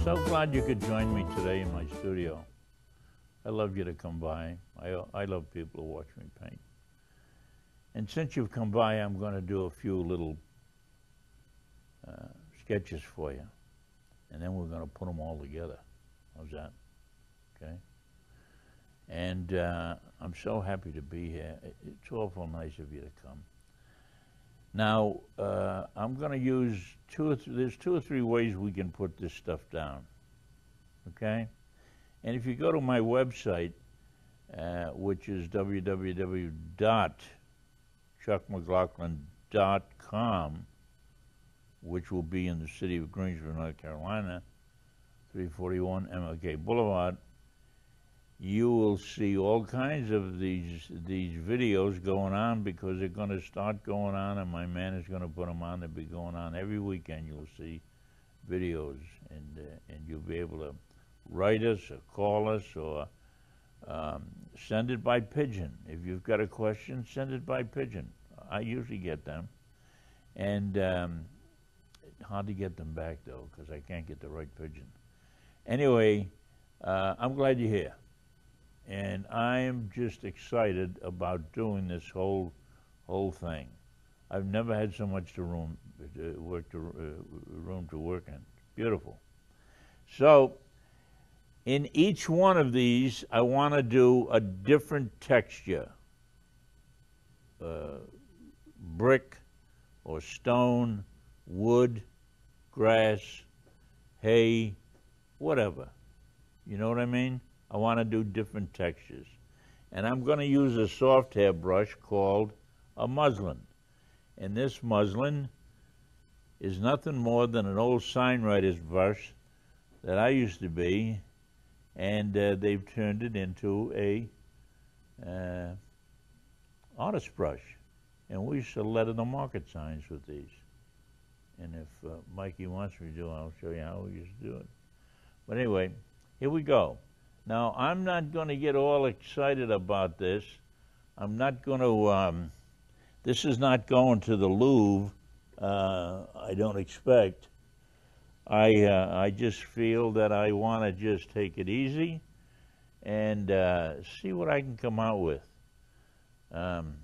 So glad you could join me today in my studio. I love you to come by. I love people who watch me paint. And since you've come by, I'm going to do a few little sketches for you. And then we're going to put them all together. How's that? Okay? And I'm so happy to be here. It's awful nice of you to come. Now, I'm going to use there's two or three ways we can put this stuff down, okay? And if you go to my website, which is www.chuckmclaughlin.com, which will be in the city of Greensboro, North Carolina, 341 MLK Boulevard, you will see all kinds of these videos going on, because they're going to start going on, and my man is going to put them on. They'll be going on every weekend. You'll see videos, and you'll be able to write us or call us or send it by pigeon. If you've got a question, send it by pigeon. I usually get them, and hard to get them back though, because I can't get the right pigeon. Anyway, I'm glad you're here. And I am just excited about doing this whole thing. I've never had so much room to work in. Beautiful. So, in each one of these, I want to do a different texture. Brick or stone, wood, grass, hay, whatever. You know what I mean? I want to do different textures. And I'm going to use a soft hair brush called a muslin. And this muslin is nothing more than an old sign writer's brush that I used to be, and they've turned it into a artist brush. And we used to letter the market signs with these. And if Mikey wants me to, I'll show you how we used to do it. But anyway, here we go. Now, I'm not going to get all excited about this. I'm not going to, this is not going to the Louvre, I don't expect. I just feel that I want to just take it easy and see what I can come out with. I'm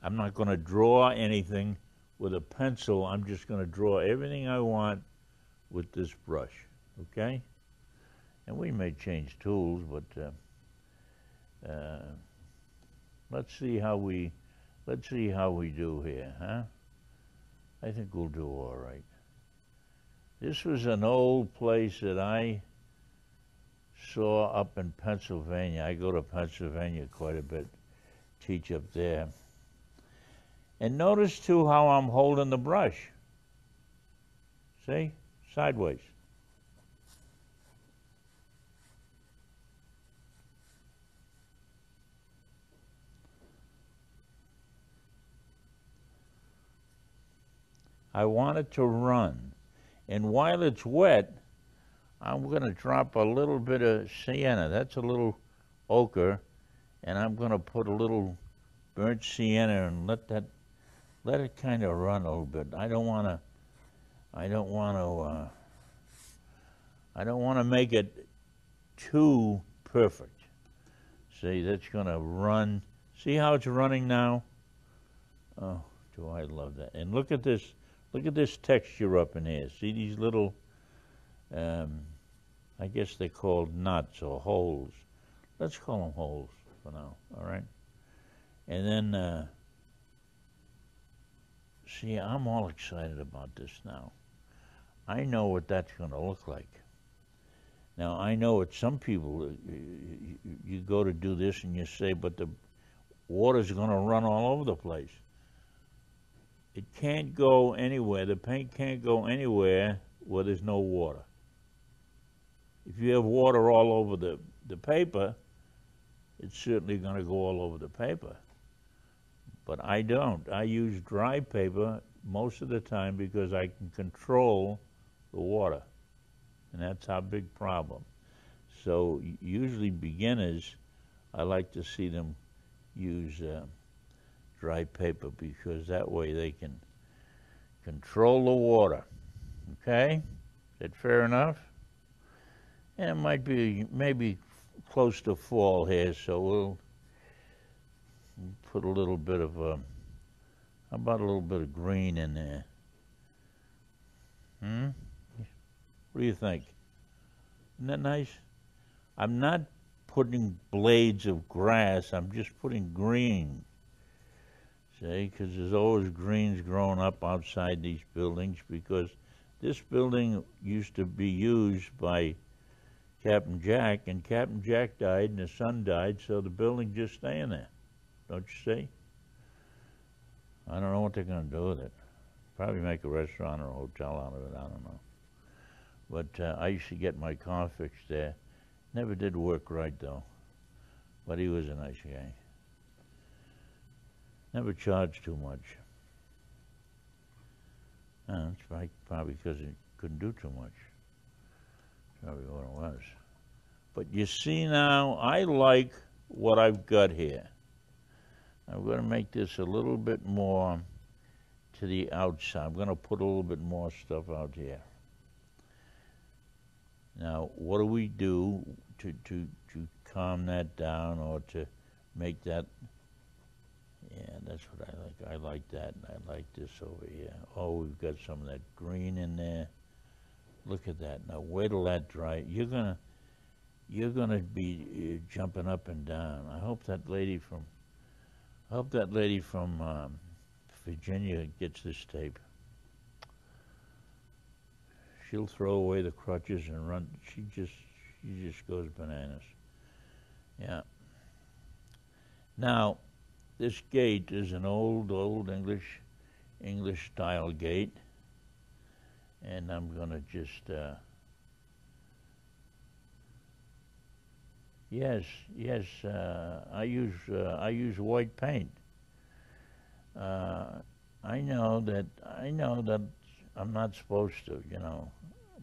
not going to draw anything with a pencil. I'm just going to draw everything I want with this brush, okay? And we may change tools, but let's see how we do here, huh? I think we'll do all right. This was an old place that I saw up in Pennsylvania. I go to Pennsylvania quite a bit, teach up there. And notice too how I'm holding the brush. See? Sideways. I want it to run. And while it's wet, I'm going to drop a little bit of sienna. That's a little ochre, and I'm going to put a little burnt sienna and let it kind of run a little bit. I don't want to make it too perfect. See, that's going to run. See how it's running now? Oh, do I love that. And look at this. Look at this texture up in here. See these little, I guess they're called knots or holes. Let's call them holes for now, all right? And then, see, I'm all excited about this now. I know what that's going to look like. Now, I know it's some people, you go to do this and you say, but the water's going to run all over the place. It can't go anywhere. The paint can't go anywhere where there's no water. If you have water all over the paper, it's certainly going to go all over the paper. But I don't. I use dry paper most of the time because I can control the water. And that's our big problem. So usually beginners, I like to see them use dry paper, because that way they can control the water. Okay? Is that fair enough? And it might be maybe close to fall here, so we'll put a little bit of, how about a little bit of green in there? What do you think? Isn't that nice? I'm not putting blades of grass, I'm just putting green. See, because there's always greens growing up outside these buildings, because this building used to be used by Captain Jack, and Captain Jack died and his son died, so the building just staying there. Don't you see? I don't know what they're going to do with it. Probably make a restaurant or a hotel out of it, I don't know. But I used to get my car fixed there. Never did work right, though. But he was a nice guy. Never charged too much. It's probably because he couldn't do too much. Probably what it was. But you see now, I like what I've got here. I'm going to make this a little bit more to the outside. I'm going to put a little bit more stuff out here. Now, what do we do to calm that down, or to make that? Yeah, that's what I like. I like that, and I like this over here. Oh, we've got some of that green in there. Look at that. Now, wait till that dry. You're gonna be jumping up and down. I hope that lady from Virginia gets this tape. She'll throw away the crutches and run. She just goes bananas. Yeah. Now, this gate is an old English style gate, and I'm gonna just yes. I use white paint. I know that I'm not supposed to, you know.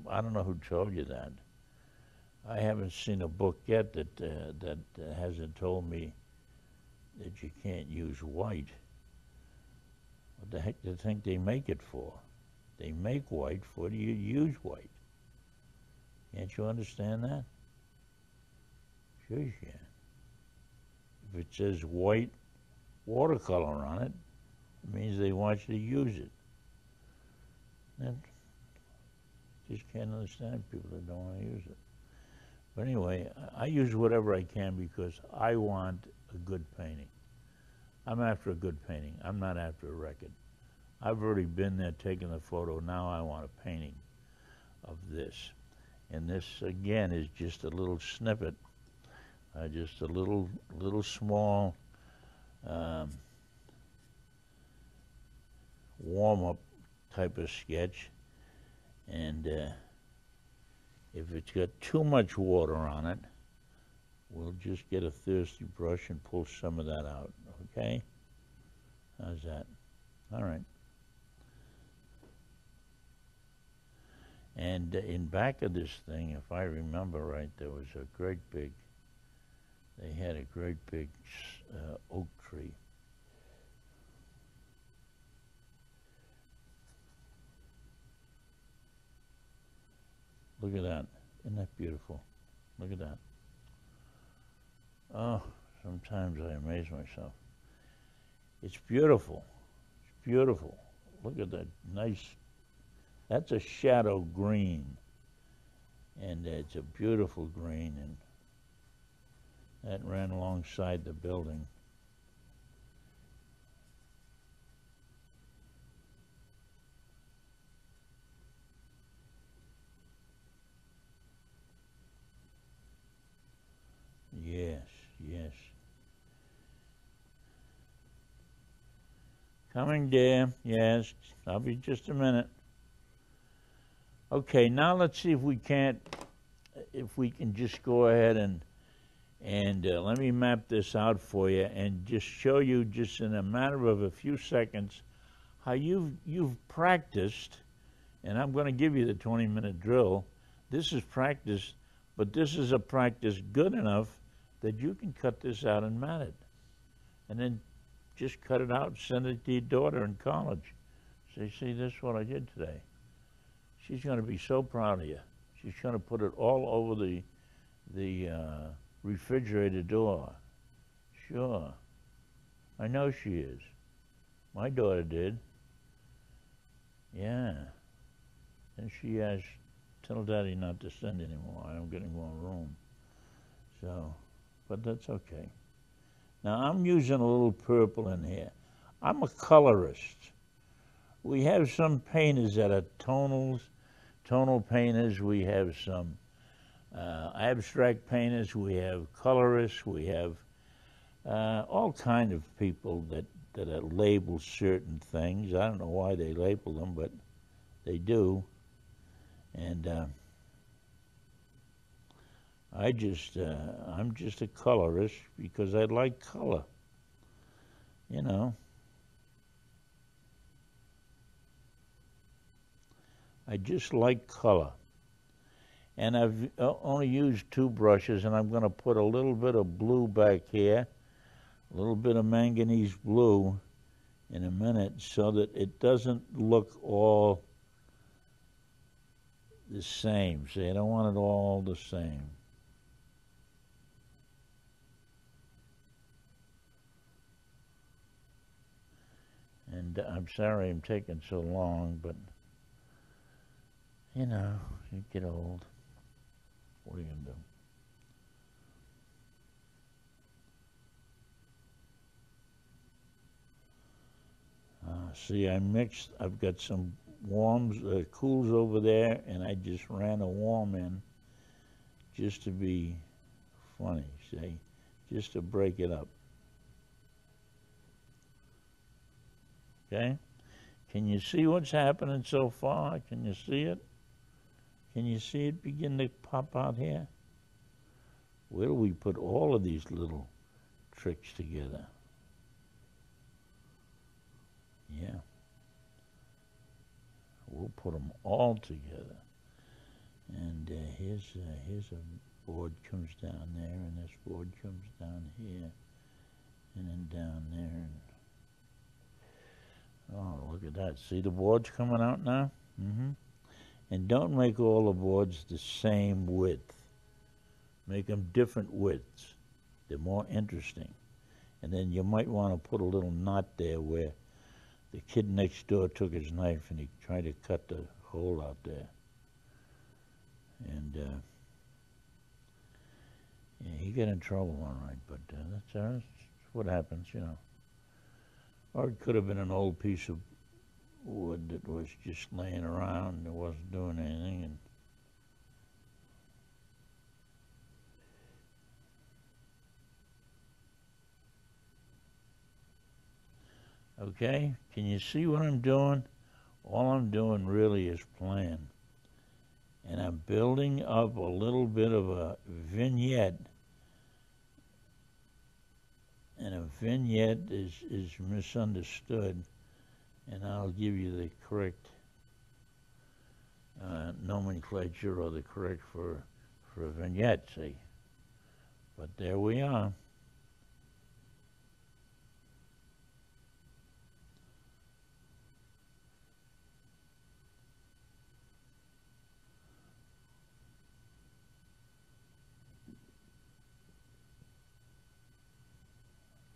I don't know who told you that. I haven't seen a book yet that hasn't told me that you can't use white. What the heck do you think they make it for? They make white for you use white. Can't you understand that? Sure you can. If it says white watercolor on it, it means they want you to use it. And just can't understand people that don't want to use it. But anyway, I use whatever I can because I want a good painting. I'm after a good painting. I'm not after a record. I've already been there taking the photo. Now I want a painting of this. And this, again, is just a little snippet, just a little small warm-up type of sketch. And if it's got too much water on it, we'll just get a thirsty brush and pull some of that out, okay? How's that? All right. And in back of this thing, if I remember right, there was a great big, they had a great big oak tree. Look at that. Isn't that beautiful? Look at that. Oh, sometimes I amaze myself. It's beautiful. It's beautiful. Look at that nice, that's a shadow green. And it's a beautiful green, and that ran alongside the building. Yes, yes. Coming, dear. Yes, I'll be just a minute. Okay, now let's see if we can just go ahead and let me map this out for you and just show you, just in a matter of a few seconds, how you've practiced. And I'm going to give you the 20-minute drill. This is practice, but this is a practice good enough that you can cut this out and mat it. And then just cut it out and send it to your daughter in college. Say, see, this is what I did today. She's going to be so proud of you. She's going to put it all over the refrigerator door. Sure. I know she is. My daughter did. Yeah. And she asked, tell Daddy not to send anymore. I'm getting more room. So, but that's okay. Now I'm using a little purple in here. I'm a colorist. We have some painters that are tonal painters. We have some abstract painters. We have colorists. We have all kind of people that label certain things. I don't know why they label them, but they do. And I'm just a colorist because I like color, you know. I just like color. And I've only used 2 brushes, and I'm going to put a little bit of blue back here, a little bit of manganese blue in a minute, so that it doesn't look all the same. See, I don't want it all the same. And I'm sorry I'm taking so long, but, you know, you get old. What are you going to do? See, I've got some warms, cools over there, and I just ran a warm in just to be funny, see, just to break it up. Okay? Can you see what's happening so far? Can you see it? Can you see it begin to pop out here? Where do we put all of these little tricks together? Yeah. We'll put them all together. And here's a board comes down there, and this board comes down here, and then down there. And oh, look at that. See the boards coming out now? Mm-hmm. And don't make all the boards the same width. Make them different widths. They're more interesting. And then you might want to put a little knot there where the kid next door took his knife and he tried to cut the hole out there. And yeah, he got in trouble, all right, but that's what happens, you know. Or it could have been an old piece of wood that was just laying around and it wasn't doing anything. And okay, can you see what I'm doing? All I'm doing really is playing. And I'm building up a little bit of a vignette. And a vignette is misunderstood. And I'll give you the correct nomenclature or the correct for a vignette, see. But there we are.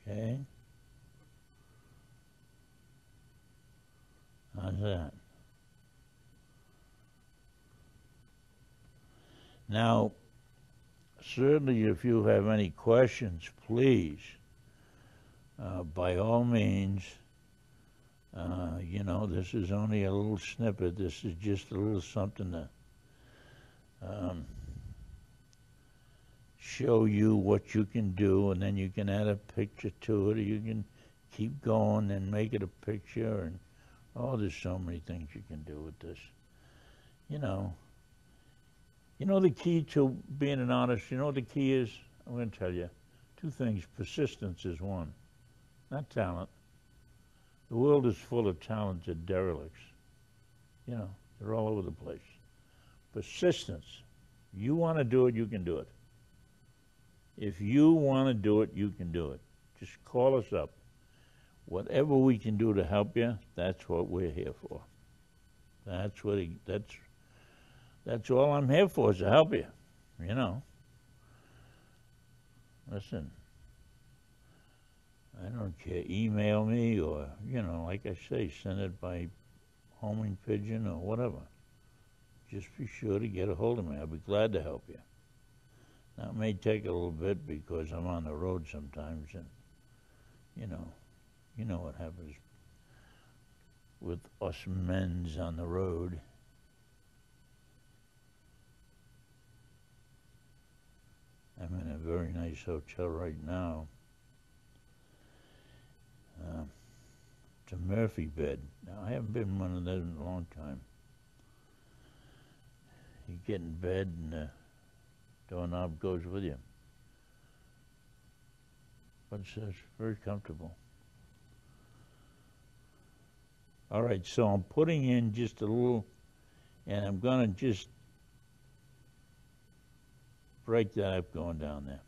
Okay. How's that? Now, certainly if you have any questions, please, by all means, you know, this is only a little snippet. This is just a little something to show you what you can do, and then you can add a picture to it, or you can keep going and make it a picture, and oh, there's so many things you can do with this. You know the key to being an artist, you know what the key is? I'm going to tell you. 2 things. Persistence is one, not talent. The world is full of talented derelicts. You know, they're all over the place. Persistence. You want to do it, you can do it. If you want to do it, you can do it. Just call us up. Whatever we can do to help you, that's what we're here for. That's That's all I'm here for, is to help you, you know. Listen, I don't care. Email me or, you know, like I say, send it by homing pigeon or whatever. Just be sure to get a hold of me. I'll be glad to help you. Now, it may take a little bit because I'm on the road sometimes, and, you know what happens with us men's on the road. I'm in a very nice hotel right now. It's a Murphy bed. Now, I haven't been in one of those in a long time. You get in bed and the doorknob goes with you. But it's very comfortable. All right, so I'm putting in just a little, and I'm going to just break that up going down there.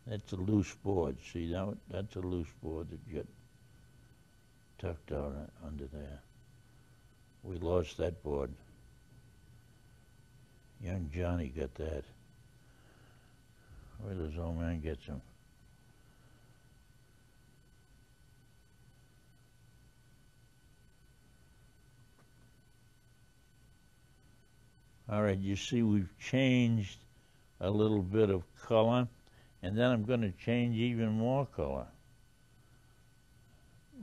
That's a loose board. See, that's a loose board that you got tucked out under there. We lost that board. Young Johnny got that. Where does old man get some? All right, you see we've changed a little bit of color, and then I'm going to change even more color.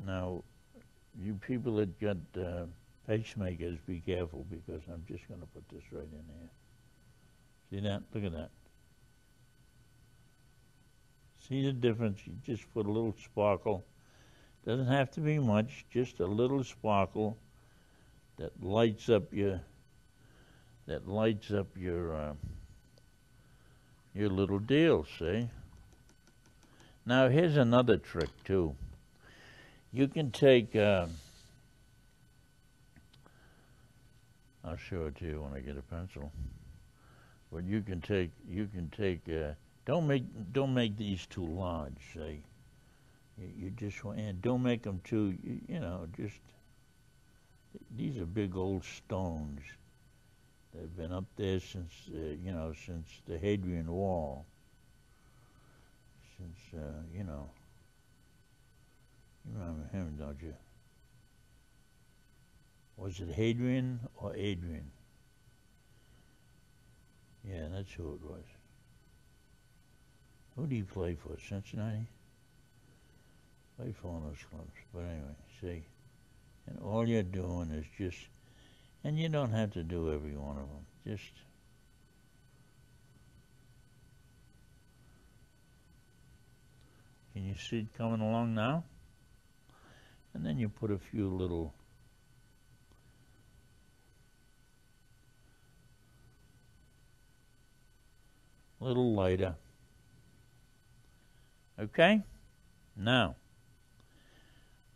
Now, you people that got pacemakers, be careful, because I'm just going to put this right in here. See that? Look at that. See the difference? You just put a little sparkle. Doesn't have to be much, just a little sparkle that lights up your little deal, see? Now here's another trick too. You can take I'll show it to you when I get a pencil. But you can take don't make these too large, say. You just want, and don't make them too, you know, just, these are big old stones. They've been up there since, you know, since the Hadrian Wall. Since, you know, you remember him, don't you? Was it Hadrian or Adrian? Yeah, that's who it was. Who do you play for, Cincinnati? Play for one of those clubs. But anyway, see, and all you're doing is just, and you don't have to do every one of them. Just can you see it coming along now? And then you put a few little lighter. Okay? Now,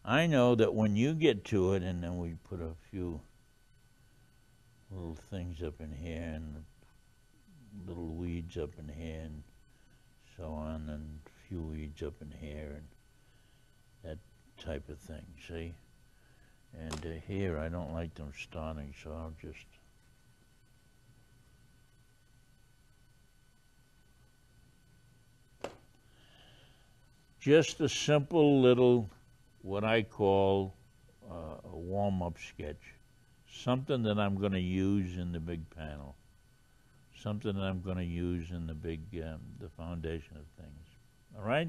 I know that when you get to it, and then we put a few little things up in here and little weeds up in here and so on, and a few weeds up in here and that type of thing, see? And here I don't like them starting, so I'll just a simple little, what I call a warm-up sketch. Something that I'm going to use in the big panel. Something that I'm going to use in the big, the foundation of things. All right?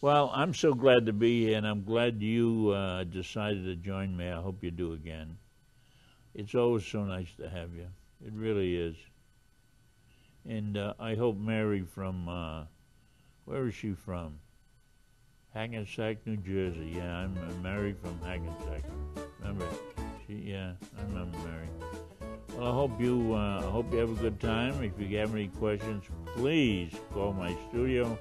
Well, I'm so glad to be here, and I'm glad you decided to join me. I hope you do again. It's always so nice to have you. It really is. And I hope Mary from, where is she from? Hackensack, New Jersey. Yeah, I'm Mary from Hackensack. Remember? Yeah, I remember Mary. Well, I hope you have a good time. If you have any questions, please call my studio.